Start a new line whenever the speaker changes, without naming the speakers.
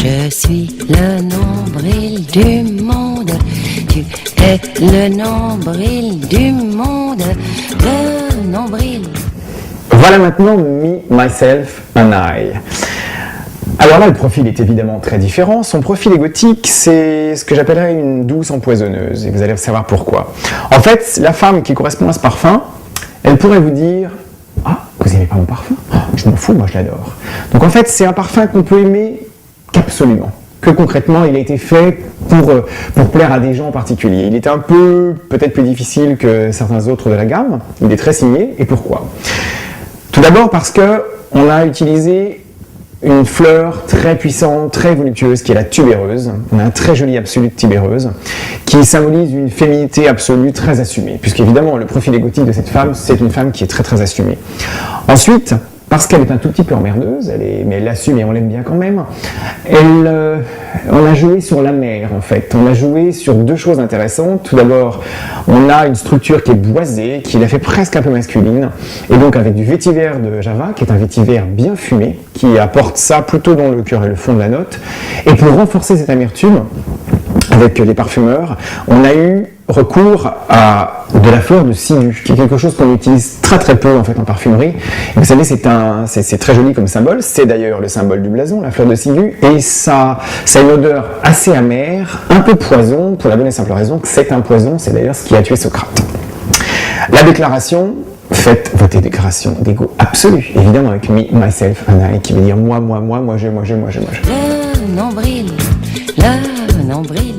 Je suis le nombril du monde. Tu es le nombril du monde. Le nombril.
Voilà maintenant Me, Myself and I. Alors là, le profil est évidemment très différent. Son profil égotique, c'est ce que j'appellerais une douce empoisonneuse. Et vous allez savoir pourquoi. En fait, la femme qui correspond à ce parfum, elle pourrait vous dire « Ah, vous n'aimez pas mon parfum? Je m'en fous, moi je l'adore. » Donc en fait, c'est un parfum qu'on peut aimer qu'absolument. Que concrètement, il a été fait pour plaire à des gens en particulier. Il est un peu, peut-être plus difficile que certains autres de la gamme. Il est très signé. Et pourquoi? Tout d'abord parce qu'on a utilisé une fleur très puissante, très voluptueuse, qui est la tubéreuse. On a un très joli absolu de tubéreuse, qui symbolise une féminité absolue très assumée, puisqu'évidemment, le profil égotique de cette femme, c'est une femme qui est très très assumée. Ensuite, parce qu'elle est un tout petit peu emmerdeuse, mais elle l'assume et on l'aime bien quand même, on a joué sur la mer en fait. On a joué sur deux choses intéressantes. Tout d'abord, on a une structure qui est boisée, qui la fait presque un peu masculine, et donc avec du vétiver de Java, qui est un vétiver bien fumé, qui apporte ça plutôt dans le cœur et le fond de la note. Et pour renforcer cette amertume, avec les parfumeurs, on a eu recours à de la fleur de ciguë, qui est quelque chose qu'on utilise très très peu en fait en parfumerie. Et vous savez, c'est très joli comme symbole. C'est d'ailleurs le symbole du blason, la fleur de ciguë, et ça a une odeur assez amère, un peu poison, pour la bonne et simple raison que c'est un poison. C'est d'ailleurs ce qui a tué Socrate. La déclaration. Faites votre déclaration d'ego absolu, évidemment avec Me, Myself and I, qui veut dire moi, je.
Le nombril, le nombril.